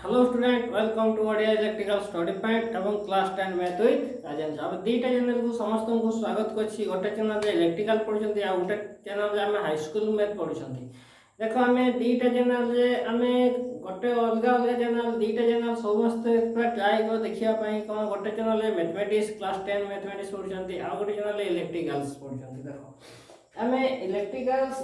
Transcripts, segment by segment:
Hello student welcome to Odia electrical study point एवं class 10 math with Rajendra. अब दीटा channel को समस्त को स्वागत करछि। गोटे चैनल रे इलेक्ट्रिकल पढुछंती आ गोटे चैनल रे हम हाई स्कूल मैथ पढुछंती। देखो हमें दीटा चैनल रे हमें गोटे अलग अलग चैनल दीटा चैनल समस्त पूरा ट्राई कर देखिया पई कोन गोटे चैनल रे मैथमेटिक्स क्लास 10 मैथमेटिक्स पढुछंती आ गोटे चैनल रे इलेक्ट्रिकल्स पढुछंती। देखो हमें इलेक्ट्रिकल्स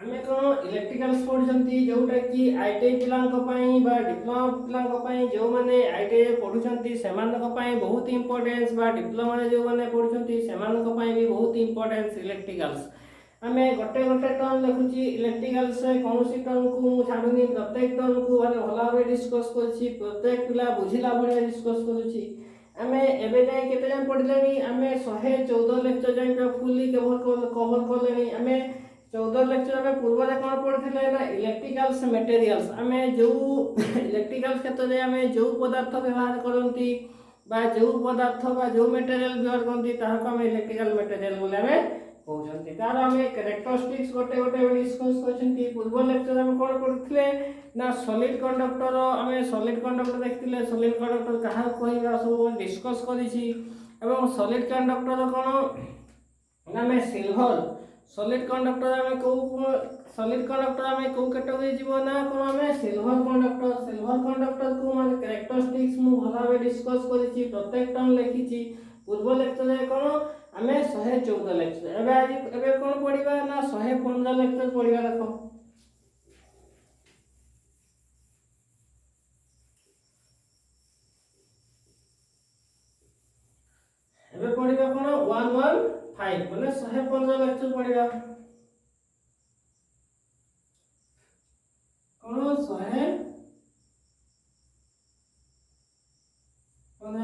आमे कोन इलेक्ट्रिकल्स पढुछंती जोटा कि आईटीआई पिलांक पई बा डिप्लोमा पिलांक पई जो माने आईटीआई पढुछंती सेमानक पई बहुत इंपोर्टेंस बा डिप्लोमा रे जो माने पढुछंती सेमानक पई भी बहुत इंपोर्टेंस इलेक्ट्रिकल्स। आमे गोटे गोटे टर्म लिखुची इलेक्ट्रिकल्स से कोनोसी टर्म को मु छाडुनी प्रत्येक टर्म को माने भला भाबे डिस्कस करछि प्रत्येक पिला बुझिला भले डिस्कस करूची। आमे एबे जाय केते जन पढिलेनी आमे 114 लेक्चर जाय फुल्ली कवर करलेनी। आमे 14 लेक्चर में पूर्व रे कोन पढिथिले ना इलेक्ट्रिकल्स मटेरियल्स आमे जो इलेक्ट्रिकल क्षेत्र रे आमे जो पदार्थ व्यवहार करंती बा जो पदार्थ बा जो मटेरियल व्यवहार करंती ताहा को आमे इलेक्ट्रिकल मटेरियल बोले आमे कहउछंती। तार आमे कैरेक्टरिस्टिक्स गोटे गोटे डिस्कस करछंती। पूर्व लेक्चर में कोन पढिथिले ना सॉलिड कंडक्टर आमे सॉलिड कंडक्टर देखथिले सॉलिड कंडक्टर कहा कहिबा सब डिस्कस करिछि एवं सॉलिड कंडक्टर कोन ना में सिल्वर सॉलिड कंडक्टर में को सॉलिड कंडक्टर में को कैटेगरी जीवो ना कोन में सिल्वर कंडक्टर को माने कैरेक्टरिस्टिक्स मु भला बे डिस्कस करिछि प्रत्येक टर्म लिखिछि। पूर्व लेक्चर रे कोन हमें 114 लेक्चर एबे कोन पढिबा ना 115 लेक्चर पढिबा। देखो एबे पढिबा कोन 115 माने 115 लेक्चर पढिबा कोन 115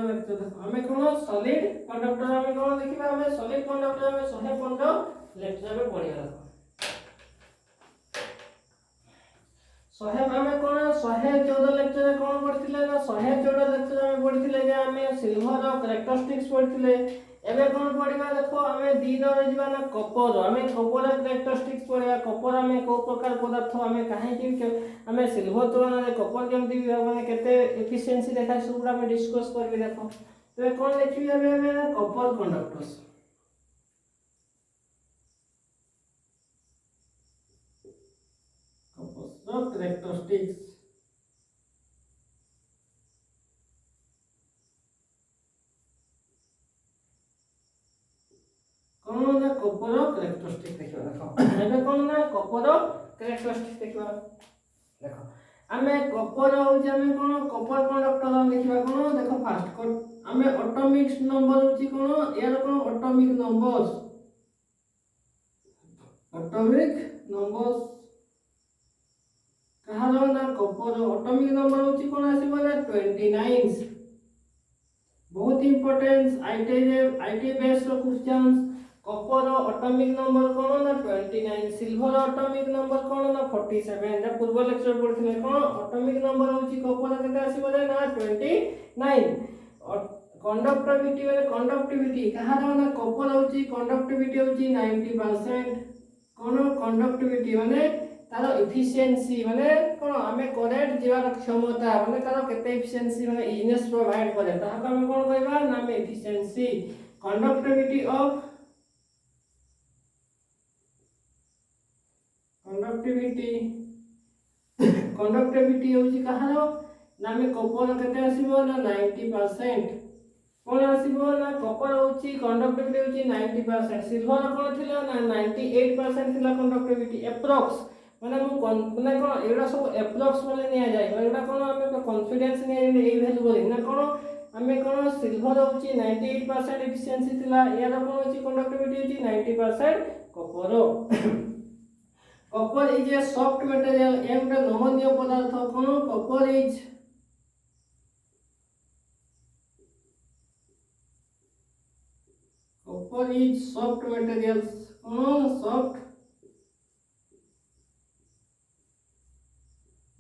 लेक्चर। हमें कोन सॉलिड कंडक्टर हमें कोन देखिबा हमें सॉलिड कंडक्टर में 115 लेक्चर में पढिबा। 100 हमें कोन 114 लेक्चर कोन पढिथिले ना 114 लेक्चर में पढिथिले जे हमें सिल्वर और कैरेक्टरिस्टिक्स पढिथिले। एबे कोन पढिबा देखो हमें दी नरे जीवा ना कॉपर हमें कॉपर कैरेक्टरिस्टिक्स पढिबा। कॉपर हमें को प्रकार पदार्थ हमें काहे कि हमें सिल्वर तुलना रे कॉपर केमति माने केते एफिशिएंसी देखा सब हमें डिस्कस करबे। देखो तो कोन लिखबी हमें कॉपर कंडक्टर्स कॉपर कैरेक्टरिस्टिक्स कोन ना कॉपर कैरेक्टरिस्टिक्स देखो। देखो एबे कोन ना कॉपर कैरेक्टरिस्टिक्स देखो। देखो हमें कॉपर होची हमें कोन कॉपर कंडक्टर लिखिबा कोन देखो फास्ट कोड हमें एटॉमिक नंबर होची कोन यार कोन एटॉमिक नंबर्स कहा जो ना कॉपर एटॉमिक नंबर होची कोन आसी बोले 29 बहुत इंपोर्टेंस आईटी बेस रो क्वेश्चंस। कॉपर एटॉमिक नंबर कोन ना 29 सिल्वर एटॉमिक नंबर कोन ना 47 जा पूर्व लेक्चर पढिथिले कोन एटॉमिक नंबर होची कॉपर केते आसी बोले ना 29 और कंडक्टिविटी कहा जो ना कॉपर होची कंडक्टिविटी होची 90% कोन कंडक्टिविटी माने तारो एफिशिएंसी माने कोन हमें करेक्ट जीवार क्षमता माने तारो केते एफिशिएंसी माने इजनेस प्रोवाइड करे ताहा को हम कोन कहबा नाम एफिशिएंसी। कंडक्टिविटी होची कहारो नामे कॉपर केते आसीबो ना 90% कोन आसीबो ना कॉपर होची कंडक्टिविटी होची 90% सिल्वर कोन थिला ना 98% थिला कंडक्टिविटी एप्रोक्स माने मु माने कोन एडा सब एप्रोक्स बोले निया जाय एडा कोन हमें कॉन्फिडेंस निया ए वैल्यू बोले ना कोन हमें कोन सिल्वर होची 98% एफिशिएंसी थिला यार कोन होची कंडक्टिविटी होची 90% copper. Copper is a soft material and a nonmetallic पदार्थ कोन copper is soft materials cone soft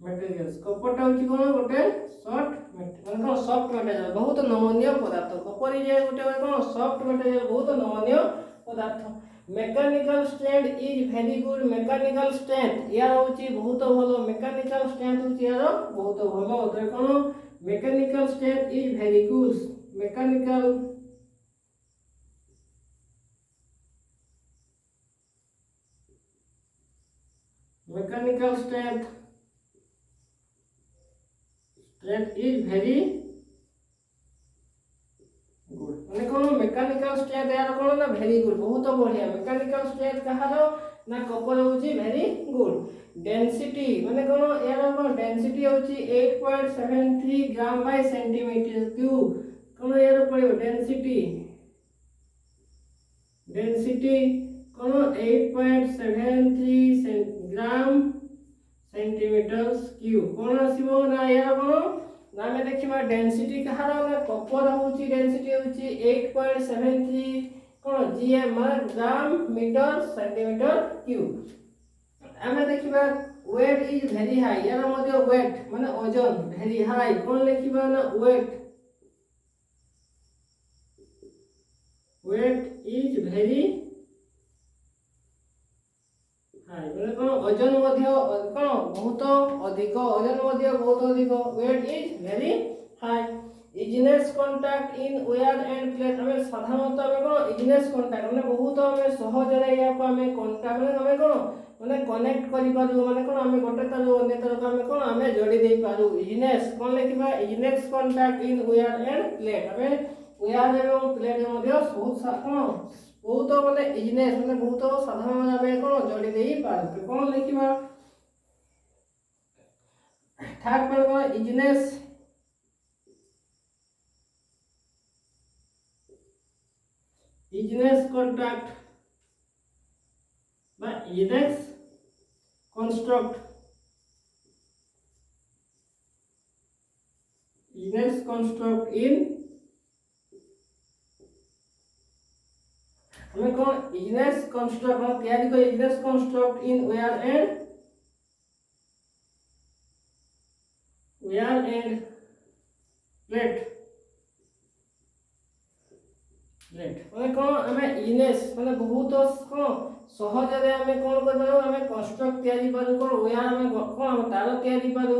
materials copper टा होची कोन गोटे सॉफ्ट मटेरियल कोन सॉफ्ट मटेरियल बहुत नमनीय पदार्थ। कॉपर इज गोटे कोन सॉफ्ट मटेरियल बहुत नमनीय पदार्थ। Mechanical strength is very good mechanical strength यार होची बहुत भलो मेकानिकल स्ट्रेंथ होची यार बहुत भलो तो कोन mechanical strength is very good मेकानिकल strength is very गुड माने कोन मेकानिकल स्ट्रेंथ यार कोन ना वेरी गुड बहुत बढ़िया मेकानिकल स्ट्रेंथ कहारो ना कपर होची वेरी गुड डेंसिटी माने कोन यार कोन डेंसिटी होची 8.73 ग्राम बाय सेंटीमीटर क्यूब कोन यार पड़ियो डेंसिटी कोन 8.73 ग्राम सेंटीमीटर क्यूब कोन आसीबो ना यार कोन ना में देखिबा डेंसिटी कहार ना कपर होची डेंसिटी होची 8.73 कोन जीएम माने ग्राम मीटर सेंटीमीटर क्यूब हमें देखिबा वेट इज वेरी हाई यार मध्ये वेट माने वजन वेरी हाई कोन लिखिबा ना वेट इज वेरी हाई माने कोन वजन मध्ये कोन बहुत अधिक वजन मध्ये बहुत अधिक weight is very high easiness contact in wire and plate हमें साधारणतः हमें कोन इजीनेस कांटेक्ट माने बहुत हमें सहज रे या को हमें कांटेक्ट माने हमें कोन माने कनेक्ट करि पारू माने कोन हमें गोटे तार अन्य तार को हमें कोन हमें जोड़ी दे पारू इजीनेस कोन लिखिबा easiness contact in wire and plate हमें वायर एवं प्लेट मध्ये बहुत कोन बहुत माने इजीनेस माने बहुत साधारण भाबे कोन जोड़ी दे पारू कोन लिखिबा थर्ड पर इजीनेस कांटेक्ट बा इजीनेस कंस्ट्रक्ट इन हमें कौन इजीनेस कंस्ट्रक्ट हम तैयारी को easiness construct in wire and plate माने कोन हमें इजीनेस माने बहुत कोन सहज रे हमें कोन कर पारो हमें कंस्ट्रक्ट तैयारी पारो कोन वायर हमें कोन हम तार तैयारी पारो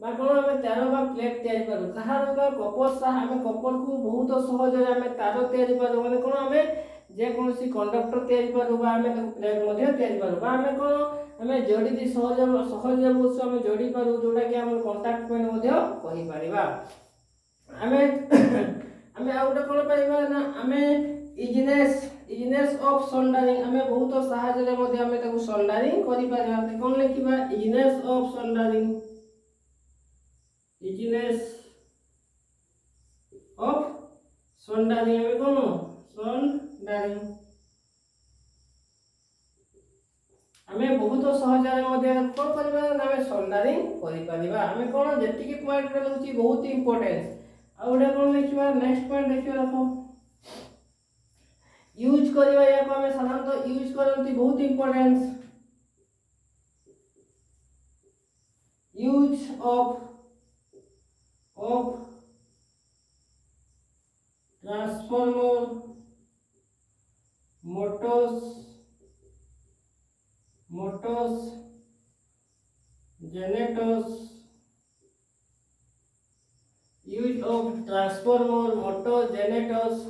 बा कोन हमें तार बा प्लेट तैयारी पारो कहार का कपर सा हमें कपर को बहुत सहज रे हमें तार तैयारी पारो माने कोन हमें जे कोनसी कंडक्टर तैयारी पारो बा हमें प्लेट मध्ये तैयारी पारो बा हमें कोन हमें जोड़ी दी सहज बहुत से हमें जोड़ी पारो जोटा कि हम कांटेक्ट पॉइंट मध्ये कहि परिबा हमें हमें आउटे कोन पाइबा ना हमें इजीनेस ऑफ सोल्डरिंग हमें बहुत सहायता रे मध्ये हमें ताको सोल्डरिंग करि परिबा कोन लिखिबा इजीनेस ऑफ सोल्डरिंग हमें कोन सोल्डरिंग हमें बहुत सहज रे मध्ये कोन करबा ना हमें सोल्डरिंग करि परिबा हमें कोन जेति की पॉइंट रे लउची बहुत इंपोर्टेंस आउडा कोन लिखिबा नेक्स्ट पॉइंट देखियो देखो यूज करबा या को हमें साधारणतः यूज करंती बहुत importance use of transformer motors generators use of transformer motors generators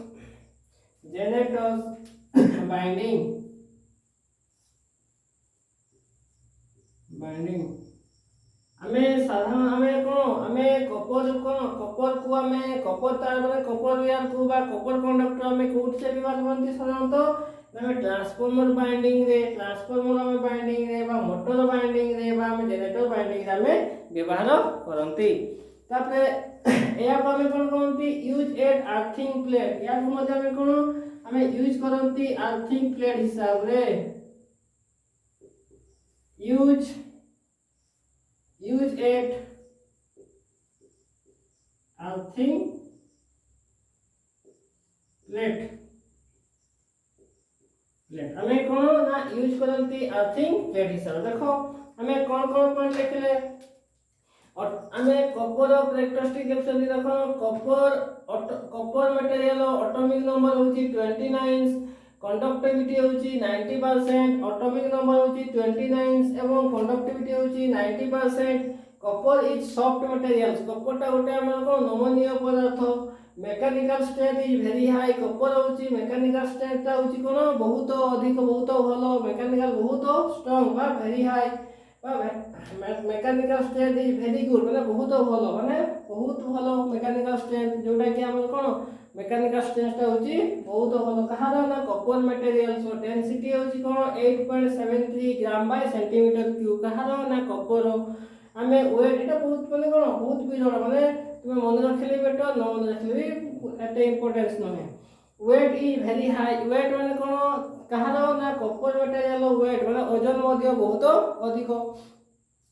binding हमें साधारण हमें कोन हमें कपर को हमें कपर तार माने कपर वायर को बा कपर कंडक्टर हमें कोड से भी बांधती साधारणतः हमें ट्रांसफॉर्मर बाइंडिंग रे बा मोटर बाइंडिंग रे बा हमें जनरेटर बाइंडिंग रे हमें व्यवहार करंती तापरे या को हमें कोन करंती यूज एट अर्थिंग प्लेट या को मध्ये हमें कोन हमें यूज करंती अर्थिंग प्लेट हिसाब रे यूज एट अर्थिंग प्लेट हमें कौन ना यूज करंती अर्थिंग प्लेट हिसाब देखो हमें कौन पॉइंट लिखले और हमें कपर कैरेक्टरिस्टिक देखछन देखो कपर मटेरियल एटॉमिक नंबर होची 29 कंडक्टिविटी होची 90%, एटॉमिक नंबर होची 29 एवं कंडक्टिविटी होची 90%। कॉपर इज सॉफ्ट मटेरियल्स, कॉपरटा गोटे हमर को नमनीय पदार्थ। Mechanical strength is very high, copper होची मेकानिकल स्ट्रेंथटा होची कोन बहुत अधिक बहुत भलो, मेकानिकल बहुत स्ट्रांग बा वेरी हाई बा mechanical strength is very good माने बहुत भलो, माने बहुत भलो मेकानिकल स्ट्रेंथ जोटा कि हमर कोन मेकानिकल स्ट्रेंथटा होची बहुत भलो। कहार ना कॉपर मटेरियल्स डेंसिटी होची कोन 8.73 ग्राम बाय सेंटीमीटर क्यूब। कहार ना कॉपर आमे वेट एटा बहुत माने कोन बहुत बिरल माने तुमे मन रखले बेटर न मन रखले भी एते इंपोर्टेंस नहे। Weight is very high, weight माने कोन कहार ना कॉपर मटेरियल वेट माने ओजन मध्ये बहुत अधिक।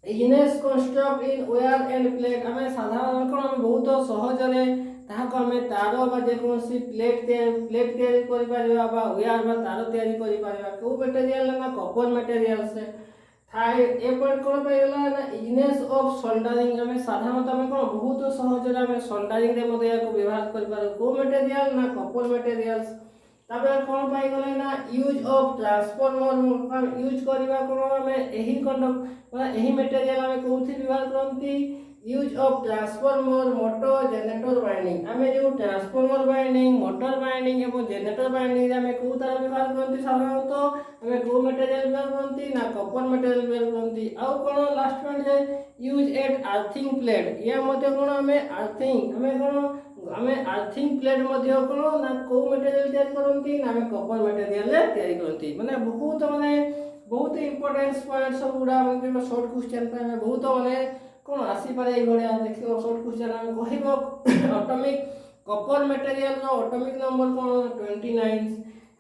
Easiness construct in wire and plate, आमे साधारण कोन हम बहुत सहज रे ताहाको आमे तार बा जे कोनसी प्लेट तयारी करि पारिबा बा वायर बा तार तयारी करि पारिबा को मटेरियल ना कॉपर मटेरियल से थाई ए पॉइंट कोन पाइला ना इजिनेस ऑफ सोल्डरिंग, आमे साधारणतः आमे कोन बहुत सहज रे आमे सोल्डरिंग रे मध्ये याको व्यवहार करि पारो को मटेरियल ना कॉपर मटेरियल्स। तापर कोन पाइ गले ना यूज ऑफ ट्रांसफॉर्मर, यूज करिबा कोन आमे एही कंडक्ट माने एही मटेरियल आमे कोथि व्यवहार करंती use of transformer motor generator winding, आमे जो ट्रांसफॉर्मर वाइंडिंग मोटर वाइंडिंग एवं जनरेटर वाइंडिंग आमे को तरह व्यवहार करंती साधारणतः आमे को मटेरियल व्यवहार करंती ना कॉपर मटेरियल व्यवहार करंती। आउ कोन लास्ट पॉइंट जे यूज एट अर्थिंग प्लेट, या मध्ये कोन आमे अर्थिंग आमे अर्थिंग प्लेट मध्ये कोन ना को मटेरियल तयार करंती ना आमे कॉपर मटेरियल तयार करंती। माने बहुत इंपोर्टेंस पॉइंट सब गुडा हम शॉर्ट क्वेश्चन पे हमें बहुत माने कोन आसी पारे ए भलिया देखियो शॉर्ट क्वेश्चन हम कहिबो एटॉमिक कॉपर मटेरियल रो एटॉमिक नंबर कोन 29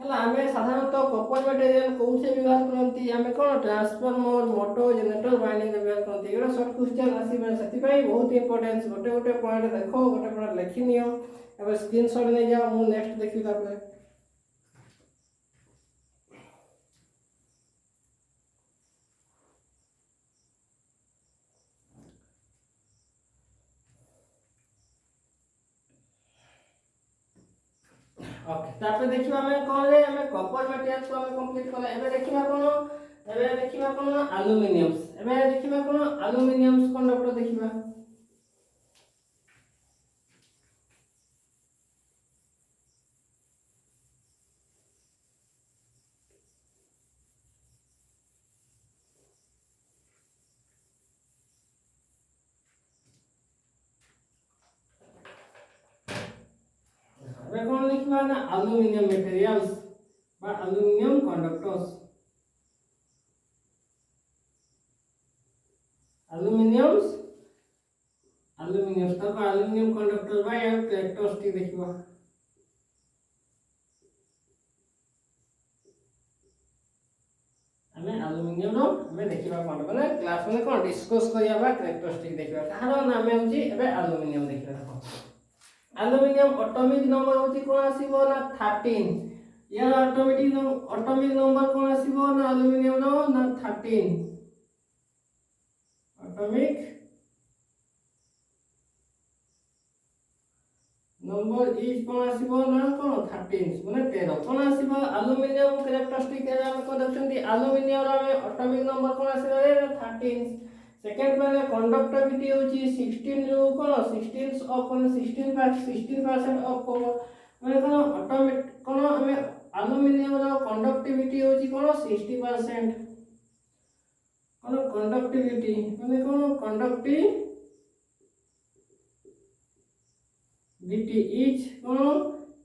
हला। आमे साधारणतः कॉपर मटेरियल कोसे व्यवहार करंती आमे कोन ट्रांसफॉर्मर मोटर जनरेटर वाइंडिंग व्यवहार करंती। एटा शॉर्ट क्वेश्चन आसी पारे सती पई बहुत इंपोर्टेंस गोटे गोटे पॉइंट देखो गोटे पॉइंट लिखि नियो एबे स्क्रीनशॉट ले जाओ मु नेक्स्ट देखि तापर। ओके तापर देखिबा हमें कोन रे हमें कॉपर मटेरियल को हमें कंप्लीट कला। एबे देखिबा कोन एल्युमिनियम्स, एबे देखिबा कोन एल्युमिनियम्स कंडक्टर देखिबा। एबे कोन लिखबा ना एल्युमिनियम मटेरियल्स बा एल्युमिनियम कंडक्टर्स, एल्युमिनियम्स तक एल्युमिनियम कंडक्टर बा यार कैरेक्टरिस्टिक देखिबा। हमें एल्युमिनियम रो हमें देखिबा कोन माने क्लास में कोन डिस्कस करिया बा कैरेक्टरिस्टिक देखिबा। कहारो नाम होची एबे एल्युमिनियम देखिबा। देखो एल्युमिनियम एटॉमिक नंबर होची कोन आसीबो ना 13, यार एटॉमिक नंबर कोन आसीबो ना एल्युमिनियम रो ना 13, एटॉमिक नंबर इज कोन आसीबो ना कोन 13 माने 13 कोन आसीबो एल्युमिनियम कैरेक्टरिस्टिक रे हम को देखछंती एल्युमिनियम रो हमें एटॉमिक नंबर कोन आसीबो रे 13। सेकंड माने कंडक्टिविटी होची 16 रो कोन 16 ऑफ 16% ऑफ कॉपर माने कोन एटॉमिक कोन हमें एल्युमिनियम रो कंडक्टिविटी होची कोन 60%। कोन कंडक्टिविटी माने कोन कंडक्टिविटी इज कोन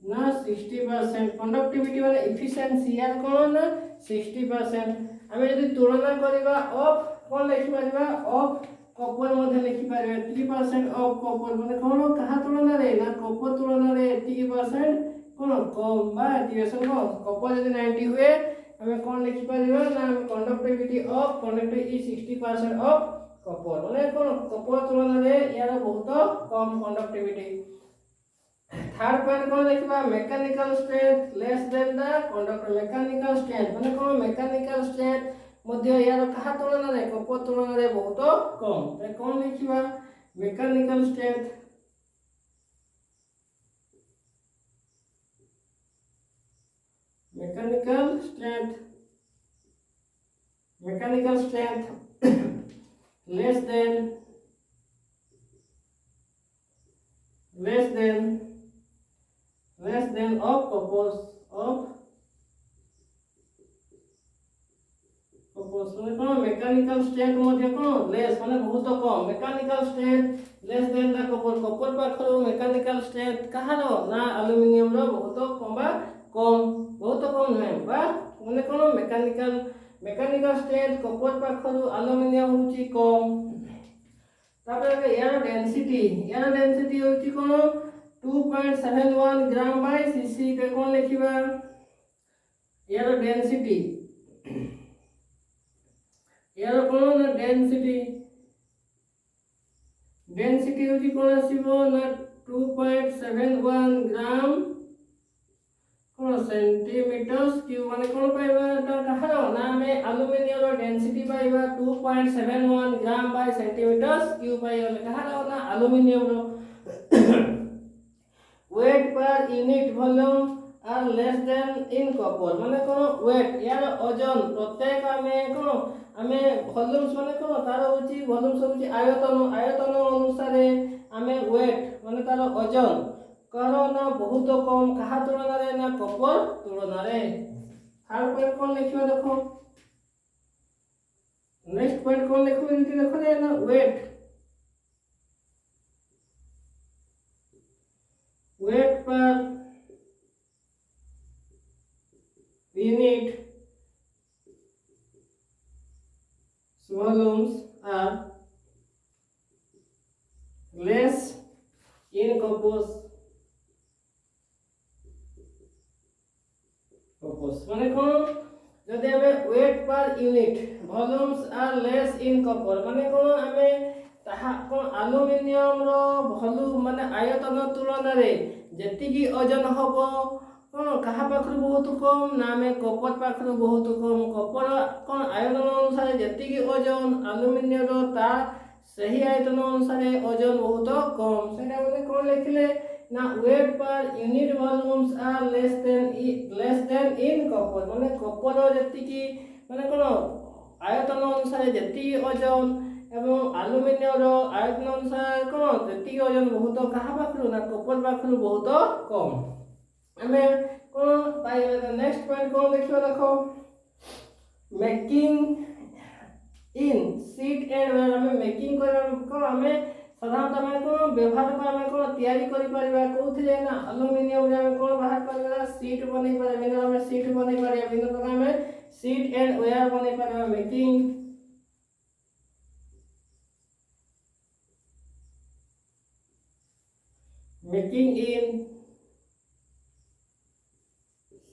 ना 60%, कंडक्टिविटी माने एफिशिएंसी यार कोन ना 60%। हमें यदि तुलना करिबा ऑफ कोन लिखि पारिबा ऑफ कॉपर मध्ये लिखि पारिबा 3% ऑफ कॉपर माने कोन कहा तुलना रे ना कॉपर तुलना रे 80% कोन कम बा 80% कम। कॉपर यदि 90 हुए हमें कोन लिखि पारिबा ना conductivity of conductivity is 60% of copper माने कोन कॉपर तुलना रे यार बहुत कम कंडक्टिविटी। थर्ड पॉइंट कोन देखबा mechanical strength less than the conductor, mechanical strength माने कोन मैकेनिकल स्ट्रेंथ मध्ये यार कहा तुलना रे कॉपर तुलना रे बहुत कम। ते कोन लिखिबा mechanical strength mechanical less than of coppers माने कोन मेकानिकल स्ट्रेंथ मध्ये कोन लेस माने बहुत कम mechanical strength less than the copper पाखरो मेकानिकल स्ट्रेंथ कहारो ना एल्युमिनियम रो बहुत कम बा कम बहुत कम नै बा माने कोन मेकानिकल स्ट्रेंथ कॉपर पाखरो एल्युमिनियम होची कम तापर यार डेंसिटी होची कोन 2.71 ग्राम बाय सीसी के कोन लिखिबा यार डेंसिटी यार कोन डेंसिटी होची कोन आसीबो ना 2.71 ग्राम कोन सेंटीमीटर्स क्यूब माने कोन पाइबा त कहारो ना में एल्युमिनियम रो डेंसिटी पाइबा 2.71 ग्राम बाय सेंटीमीटर्स क्यूब पाइबा कहारो ना एल्युमिनियम रो weight per unit volume are less than in copper माने कोन वेट यार ओजन प्रत्येक आमे वॉल्यूम्स माने कोन तार होची वॉल्यूम्स होची आयतन अनुसार आमे वेट माने तार ओजन करो ना बहुत कम कहा तुलना रे ना कॉपर तुलना रे थर्ड पॉइंट कोन लिखिबा देखो नेक्स्ट पॉइंट कोन लिखिबा एंटी देखो रे ना weight per unit volumes are less in coppers माने कोन जदि हमें weight per unit volumes are less in copper माने कोन हमें ताहा कोन एल्युमिनियम रो वॉल्यूम माने आयतन तुलना रे जति की ओजन हबो कोन कहा पाखरु बहुत कम ना में कॉपर पाखरु बहुत कम कॉपर कोन आयतन अनुसार जति की ओजन एल्युमिनियम रो ता सही आयतन अनुसार ओजन बहुत कम सेटा बोले कोन लिखले ना weight per unit volumes are less than in copper माने कॉपर रो जति की माने कोन आयतन अनुसार जति की ओजन एवं एल्युमिनियम रो आयतन अनुसार कोन जति की ओजन बहुत कहा पाखरु ना कॉपर पाखरु बहुत कम हमें कोन पाइबा नेक्स्ट पॉइंट कोन देखियो देखो making in sheet and wire हमें मेकिंग को हमें साधारणतः हमें कोन व्यवहार को हमें कोन तयारी करि परिबा कोथिले ना एल्युमिनियम रे हमें कोन बाहर परिबा सीट बनै पारे बिना हमें सीट बनै पारे बिना प्रकार हमें सीट एंड वेयर बनै पारे making in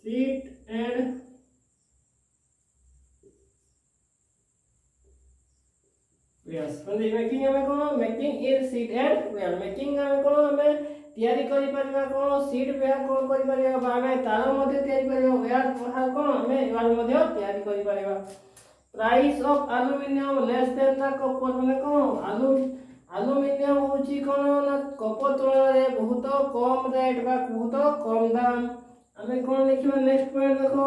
sheet and yes म्हणजे मेकिंग हमें कोन making in sheet and wire making हमें कोन हमें तयारी करि परिबा कोन सीट वेयर कोन करि परिबा बा हमें तार मध्ये तयारी परिबा वेयर बाहर कोन हमें वेयर मध्ये तयारी करि परिबा price of aluminium less than the copper माने कोन एल्युमिनियम होची कोन ना कॉपर तुलना रे बहुत कम रेट बा बहुत कम दाम हमें कौन लिखिबा नेक्स्ट पॉइंट देखो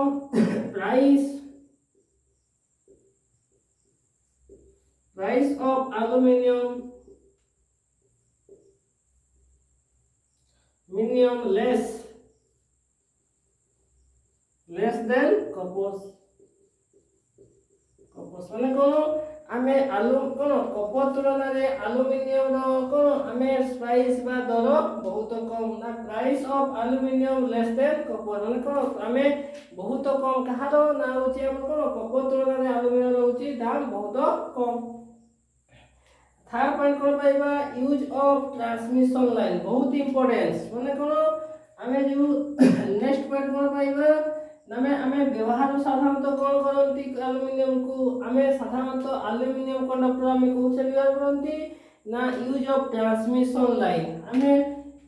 price of aluminium less than coppers माने कोन आमे कोन कॉपर तुलना रे एल्युमिनियम रो कोन आमे प्राइस बा दर बहुत कम ना price of aluminium less than copper माने कोन आमे बहुत कम कहारो ना होची हम कोन कॉपर तुलना रे एल्युमिनियम होची दाम बहुत कम थर्ड पॉइंट कोन पाइबा यूज ऑफ ट्रांसमिशन लाइन बहुत इंपोर्टेंस माने कोन आमे जो नेक्स्ट पॉइंट कोन पाइबा नमे हमें व्यवहार साधारणतः कौन करंती एल्युमिनियम को हमें साधारणतः एल्युमिनियम कंडक्टर हमें कोसे व्यवहार करंती ना यूज ऑफ ट्रांसमिशन लाइन हमें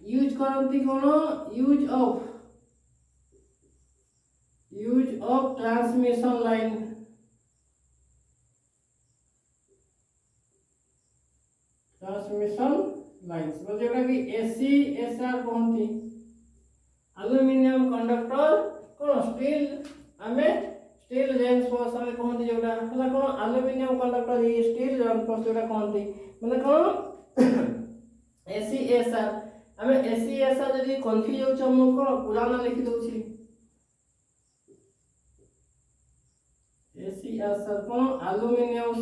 यूज करंती कोन यूज ऑफ ट्रांसमिशन लाइन मतलब जेटा कि एसी एसआर कहंती एल्युमिनियम कंडक्टर कोन स्टील हमें स्टील रेनफोर्स हमें कहंती जोटा हला कोन एल्युमिनियम कंडक्टर ये स्टील रेनफोर्स जोटा कहंती माने कोन एसीएसआर आम एसीएसआर जदि कन्फ्यूज हो कौन पुराना लिखी दूसरी एसीएसआर कौन aluminium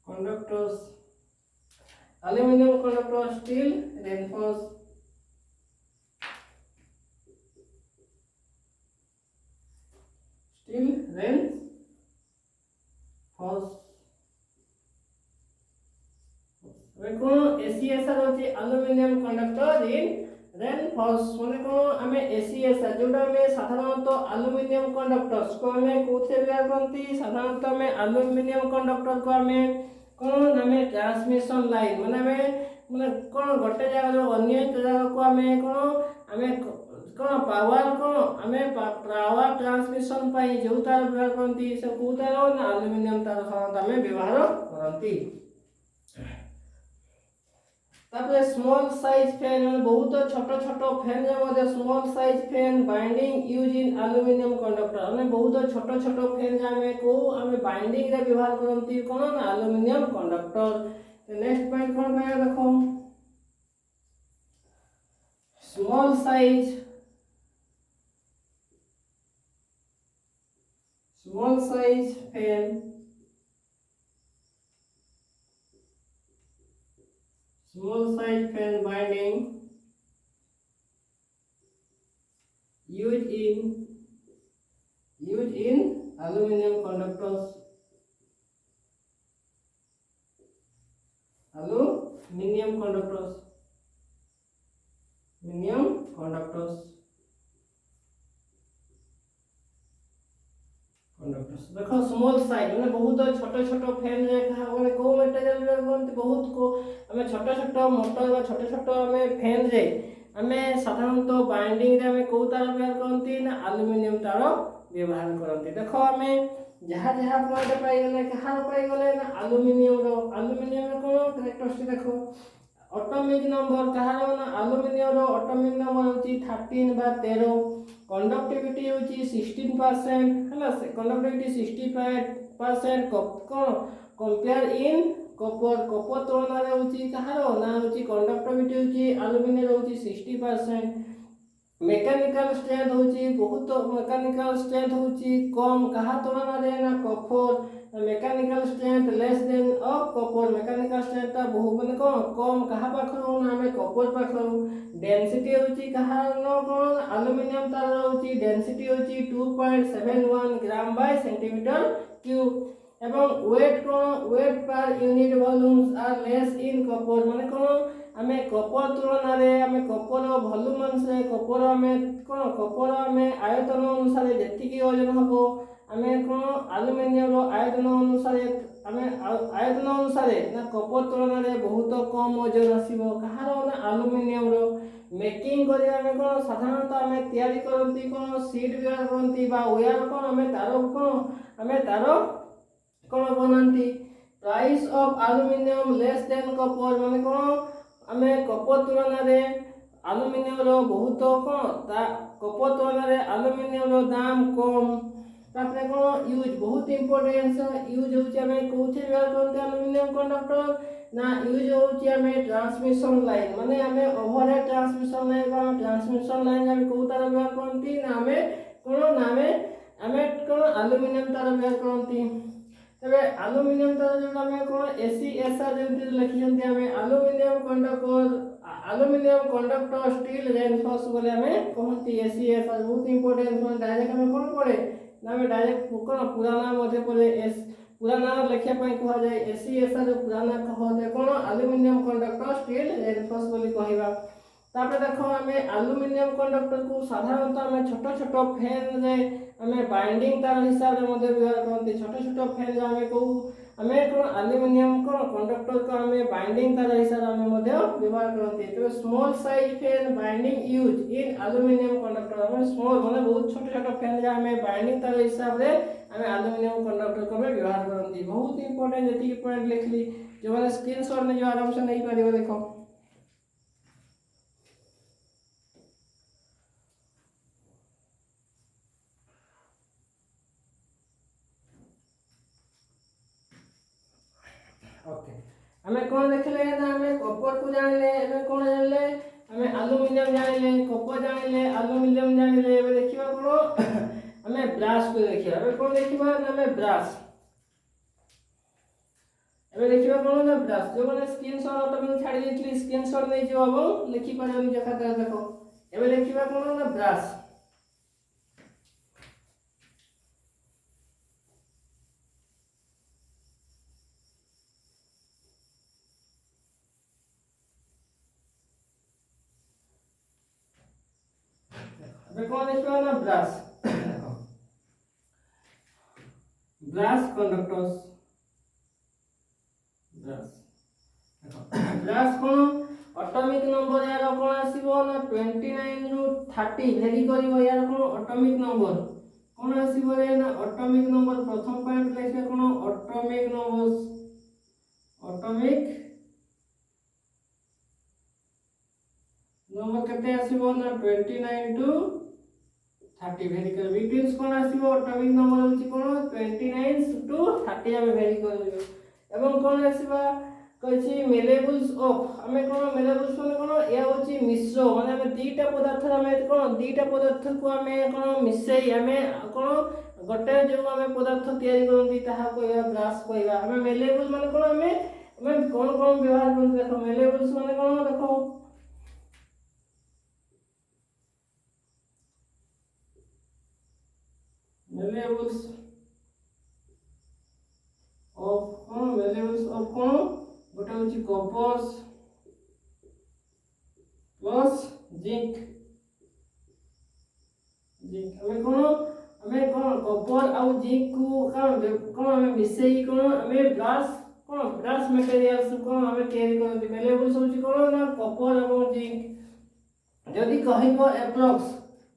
conductors aluminum conductor steel reinforced कौन एसीएसआर होची एल्यूमिनियम कंडक्टर इन रेनफोर्स माने कौन आमे एसीएसआर जोटा में साधारणतः एल्यूमिनियम कंडक्टर्स को हमें कोथे व्यवहार करती साधारणतः में एल्यूमिनियम कंडक्टर को हमें कौन हमें ट्रांसमिशन लाइन माने कौन गोटे जगह अन्य जगह को हमें कौन पावर कौन हमें पावर ट्रांसमिशन पाई जो तार व्यवहार करती से को तार ना एल्यूमिनियम तार साधारणतः हमें व्यवहार करती तापर स्मॉल साइज फैन माने बहुत छोट छोट fan J small size fan binding use in aluminium conductor माने बहुत छोट छोट फैन जे हमें को हमें बाइंडिंग रे व्यवहार करंती कोन ना एल्यूमिनियम कंडक्टर नेक्स्ट पॉइंट कोन भाई देखो small size fan small size fan binding used in aluminum conductors देखो स्मॉल साइज माने बहुत छोट छोट फैन जे कहा माने को मटेरियल रे बनती बहुत को हमें छोट छोट मोटर बा छोट छोट हमें फैन जे हमें साधारणतः बाइंडिंग रे हमें को तार व्यवहार करती ना एल्यूमिनियम तार व्यवहार करती देखो हमें जहां जहां पॉइंट पाई गले कहार पाई गले ना एल्यूमिनियम रो कोन कैरेक्टरिस्टिक देखो एटॉमिक नंबर कहार ना एल्यूमिनियम रो एटॉमिक नंबर होची 13 बा 13 कंडक्टिविटी होची 16% हला से conductivity 65% cone compare in copper तुलना रे होची कहार ना होची कंडक्टिविटी होची एल्यूमिनियम होची 60% मैकेनिकल स्ट्रेंथ होची बहुत मैकेनिकल स्ट्रेंथ होची कम कहा तुलना रे ना copper mechanical strength less then of copper mechanical strength ता बहु माने कम कहा पाखरो ना हमें कॉपर पाखरो डेंसिटी होची कहा नो कोन एल्यूमिनियम तार होची डेंसिटी होची 2.71 ग्राम बाय सेंटीमीटर क्यूब एवं weight per unit volumes are less in copper माने कोन हमें कॉपर तुलना रे हमें कॉपर वॉल्यूम अनुसार कॉपर हमें आयतन अनुसार जेति की वजन हबो हमें कोन एल्यूमिनियम रो आयतन अनुसार हमें आयतन अनुसार ना कॉपर तुलना रे बहुत कम वजन आसीबो कहार ना एल्यूमिनियम रो मेकिंग करी हमें कोन साधारणतः हमें तैयारी करंती कोन सीट व्यवहार करंती बा वायर कोन हमें तारो कोन बनांती price of aluminium less than copper माने कोन हमें कॉपर तुलना रे एल्यूमिनियम रो बहुत कोन कॉपर तुलना रे एल्यूमिनियम रो दाम कम तापरे कोन यूज बहुत इंपोर्टेंस यूज होची हमें कोथे व्यवहार करते एल्यूमिनियम कंडक्टर ना यूज होची हमें ट्रांसमिशन लाइन माने हमें ओवरहेड ट्रांसमिशन लाइन हमें को तार व्यवहार करती ना हमें कोन एल्यूमिनियम तार व्यवहार करती तबे एल्यूमिनियम तार जो हमें कोन एसीएसआर जेंति लिखि जंती हमें एल्यूमिनियम कंडक्टर स्टील रेनफोर्स बोले हमें कहती एसीएसआर बहुत इंपोर्टेंट है डायरेक्ट हमें कोन पड़े ना हमें डायरेक्ट कोन पुराना मध्ये पड़े एस पुराना लिखिया पई कहा जाय एसीएसआर पुराना कह दे कोन एल्यूमिनियम कंडक्टर स्टील रेनफोर्स बोली कहिबा तापर देखो हमें एल्यूमिनियम कंडक्टर को साधारणतः हमें छोट छोट फैन रे हमें बाइंडिंग तार हिसाब रे मध्ये व्यवहार करते छोट छोट फैन रे हमें को हमें कोन एल्यूमिनियम कंडक्टर को हमें बाइंडिंग तार हिसाब रे हमें मध्ये व्यवहार करते तो small size fan binding use in aluminium conductor हमें स्मॉल माने बहुत छोट छोट फैन रे हमें बाइंडिंग तार हिसाब रे हमें एल्यूमिनियम कंडक्टर को व्यवहार करते बहुत इंपोर्टेंट जति पॉइंट लिखली जो माने स्क्रीनशॉट में जो आराम से नहीं पारिबो देखो आमे कोन देखले ना आमे कॉपर को जानले एबे कोन जानले आमे एल्युमिनियम जानले कॉपर जानले एल्युमिनियम जानले एबे देखिबा कोन आमे ब्रास को देखिबा एबे कोन देखिबा ना आमे ब्रास एबे देखिबा कोन ना ब्रास जो माने स्क्रीनशॉट ऑटोमेटिक छाडी देथली स्क्रीनशॉट नै जो अब लिखि पारे जे खाता देखो एबे देखिबा कोन ना ब्रास एबे कोन देखिबा ना ब्रास ब्रास कंडक्टर्स ब्रास कोन एटॉमिक नंबर यार कोन आसीबो ना 29 रु 30 भेरी करिवो यार कोन एटॉमिक नंबर कोन आसीबो रे ना एटॉमिक नंबर प्रथम पॉइंट लेखे कोन एटॉमिक नंबर केते आसीबो ना 29 टू 30 भेरी कर बिटवीन्स कोन आसीबो एटॉमिक नंबर होची कोन 29 टू 30 हम भेरी करिवो एवं कोन आसीबा कछि मेलेबल्स ऑफ हमें कोन मेलेबल्स माने कोन या होची मिश्र माने हमें दीटा पदार्थ हमें कोन दीटा पदार्थ को हमें कोन मिसई हमें कोन गोटे जो हमें पदार्थ तयारी करंती ताहा कोया ब्रास कोइबा हमें मेलेबल्स माने कोन हमें कोन कोन व्यवहार करंती देखो मेलेबल्स माने कोन देखो मेलेबल्स ऑफ कोन गोटे होची कॉपर प्लस जिंक हमें कोन कॉपर आउ जिंक को कोन हमें मिसई कोन हमें ब्रास मटेरियल्स कोन हमें तयारी करते मेलेबल्स होची कोन ना कॉपर एवं जिंक जदी कहिबो एप्रोक्स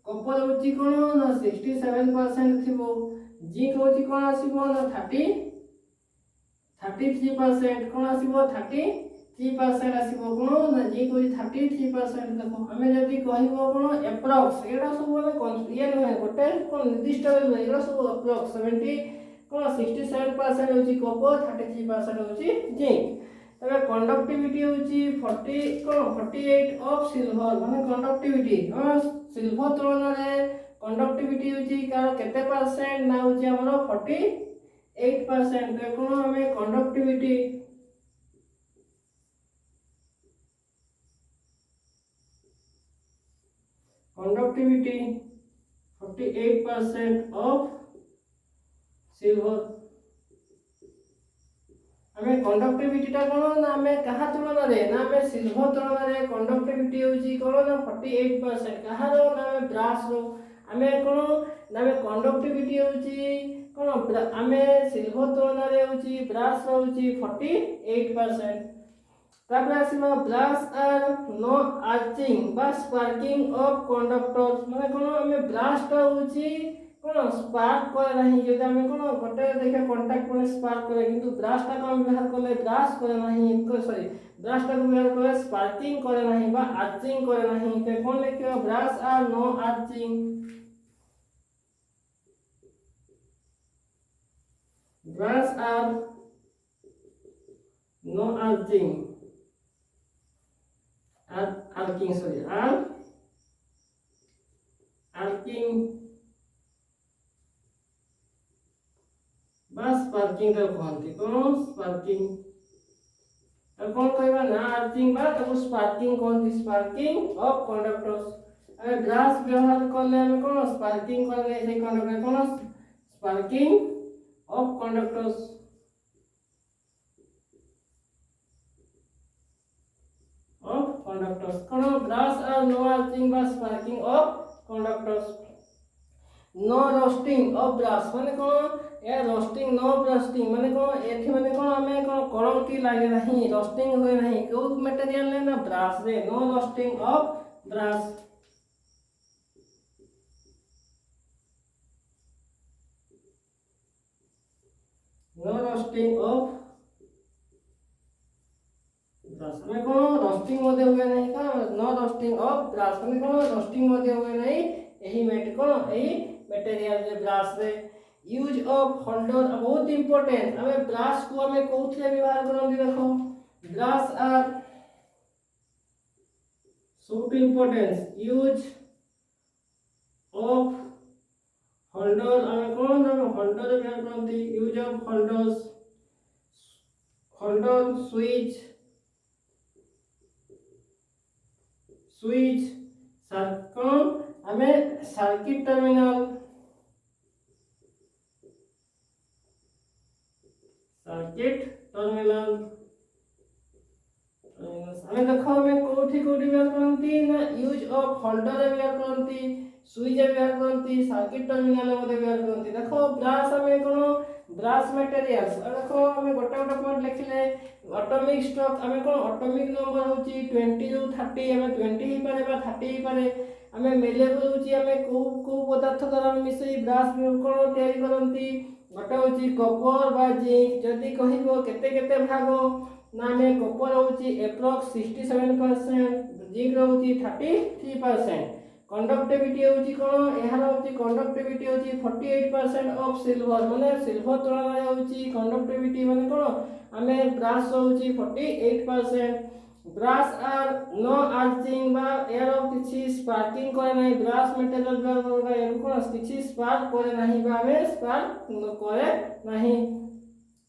कॉपर होची कोन ना 67% थिबो जिंक होची कोन आसीबो ना 33% कोन आसीबो 33% आसीबो कोन ना जिंक होची 33% देखो हमें जदी कहिबो कोन एप्रोक्स एडा सब हमें ये न गोटे कोन निर्दिष्ट एडा सब एप्रोक्स 67% होची कॉपर 33% होची जिंक तबे कंडक्टिविटी होची 48 ऑफ सिल्वर माने कंडक्टिविटी सिल्वर तुलना रे कंडक्टिविटी होची कार केते परसेंट ना होची हमरो 48% देखो हमें कंडक्टिविटी 48% ऑफ सिल्वर हमें कंडक्टिविटी टा कोन ना हमें कहा तुलना रे ना हमें सिल्वर तुलना रे कंडक्टिविटी होची कोन ना 48% कहा रो ना हमें ब्रास रो हमें कोन ना हमें कंडक्टिविटी होची कोन हमें सिल्वर तुलना रे होची ब्रास रो होची 48% तापर आसीमा ब्रास आर नो आर्चिंग बा स्पार्किंग ऑफ कंडक्टर्स माने कोन हमें ब्रास टा होची कोन स्पार्क करे नहीं जो हमें कोन गोटे देखे कांटेक्ट कोन स्पार्क करे किंतु ब्रास टा को व्यवहार करले ब्रास करे नहीं सॉरी ब्रास टा को व्यवहार करे स्पार्किंग करे नहीं बा आर्चिंग करे नहीं ते कोन लिखियो brass are no arching brass are no arching arching sorry arching बस स्पार्किंग का कहते कोन स्पार्किंग अब कोन कहबा ना आर्चिंग बा तो स्पार्किंग कहते स्पार्किंग ऑफ कंडक्टर्स अरे ग्लास व्यवहार करले हम कोन स्पार्किंग करले से कंडक्टर कोन स्पार्किंग ऑफ कंडक्टर्स कोन ग्लास आर नो आर्चिंग बा स्पार्किंग ऑफ कंडक्टर्स नो रोस्टिंग ऑफ ब्रास माने कोन ए रोस्टिंग नो रोस्टिंग माने कोन एथि माने कोन हमें कोन करंटी लागे नहीं रोस्टिंग होय नहीं को मटेरियल ले ना ब्रास रे no roasting of brass no roasting of brass में कोन रोस्टिंग मध्ये होय नहीं का नो रोस्टिंग ऑफ ब्रास माने कोन रोस्टिंग मध्ये होय नहीं एही मेट कोन एही मटेरियल रे ब्रास रे यूज ऑफ होल्डर बहुत इंपोर्टेंट हमें ब्रास को हमें कोथले व्यवहार करन देखो Brass are so importance use of holders ଆମେ କଣ ଜାଣୁ ହୋଲ୍ଡର ବ୍ୟବହାର କରନ୍ତି ୟୁଜ ଅଫ ହୋଲ୍ଡର ସୁଇଚ କଣ ଆମେ सर्किट टर्मिनल हमें देखो हमें कोठी व्यवहार करती ना यूज ऑफ होल्डर व्यवहार करती स्विच व्यवहार करती सर्किट टर्मिनल मध्ये व्यवहार करती देखो ब्रास हमें कोन ब्रास मटेरियल्स देखो हमें गोटे गोटे पॉइंट लिखले एटॉमिक स्ट्रक्चर हमें कोन एटॉमिक नंबर होची 20 जो 30 हमें 20 ही पारे बा 30 ही पारे हमें मेलेबल होची हमें को पदार्थ द्वारा मिसई ब्रास कोन तयारी करंती गोटे होची कॉपर बा जिंक जदी कहिबो केते केते भाग ना में कॉपर होची एप्रोक्स 67% जिंक होची 33% कंडक्टिविटी होची कोन एहार होची कंडक्टिविटी होची 48% ऑफ सिल्वर माने सिल्वर तुलना होची कंडक्टिविटी माने कोन हमें ब्रास होची 48% ब्रास आर नो आर्चिंग बा एयर किछि स्पार्किंग करे नाही ब्रास मटेरियल बा एरु कोन किछि स्पार्क करे नाही बा हमें स्पार्क करे नाही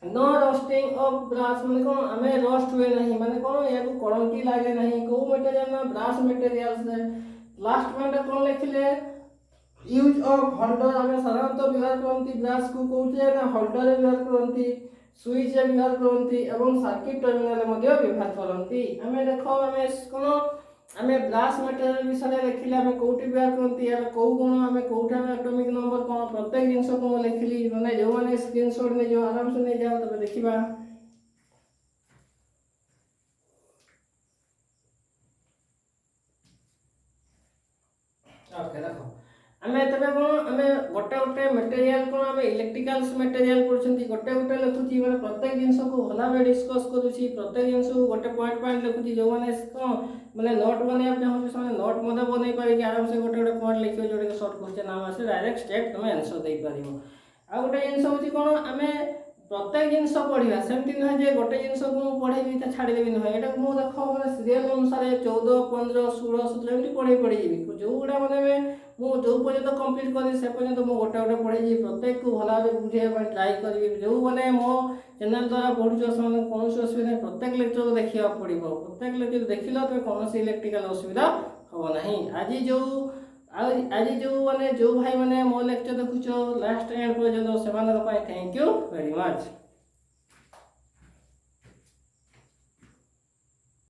नो रोस्टिंग ऑफ ब्रास माने कोन हमें रोस्ट हुए नहीं माने कोन याकु करंटी लागे नहीं को मटेरियल ना ब्रास मटेरियल से लास्ट पॉइंट कोन लिखले यूज ऑफ होल्डर हमें साधारणतः व्यवहार करंती ब्रास को कोउचे ना होल्डर व्यवहार करंती स्विच व्यवहार करंती एवं सर्किट टर्मिनल मध्ये व्यवहार करंती हमें देखो हमें कोन हमें ब्रास मटेरियल विषय देखिले हमें कोउटी व्यवहार करंती या को गुण हमें कोउठा में एटॉमिक नंबर कोन प्रत्येक जिंस को लिखली माने जो माने स्क्रीनशॉट ने जो आराम से ले जाओ तबे देखिबा ओके देखो हमें तबे कोन हमें गोटे गोटे मटेरियल कोन हमें इलेक्ट्रिकल्स मटेरियल पढछंती गोटे गोटे लिखुची माने प्रत्येक जिंस को भला में डिस्कस करूची प्रत्येक जिंस को गोटे पॉइंट पॉइंट लिखुची जो माने कोन माने नोट बने आप चाहू से नोट मध्ये बनै पारि कि आराम से गोटे गोटे पॉइंट लिखियो जोडे शॉर्ट क्वेश्चन नाम आसे डायरेक्ट स्टेट तुम आंसर दे पारिबो आ गोटे जिंस होची कोन हमें प्रत्येक जिंस पढिबा सेमति न जे गोटे जिंस को पढैबी त छाडी देबी न एटा मु देखो माने सीरियल अनुसार 14 15 16 17 एमति पढै जीवी जो गुडा माने मु जो पर्यंत कंप्लीट करी से पर्यंत मु गोटे गोटे पढै जी प्रत्येक को भला रे बुझे पा ट्राई करबी जो माने मो चैनल द्वारा पढुछो समान कोन असुविधा प्रत्येक लेक्चर को देखिया पड़िबो प्रत्येक लेक्चर देखिलो तो कोन इलेक्ट्रिकल असुविधा हो नहीं आज जो माने जो भाई माने मो लेक्चर देखुछो लास्ट एंड पर्यंत सेमान का थैंक यू वेरी मच।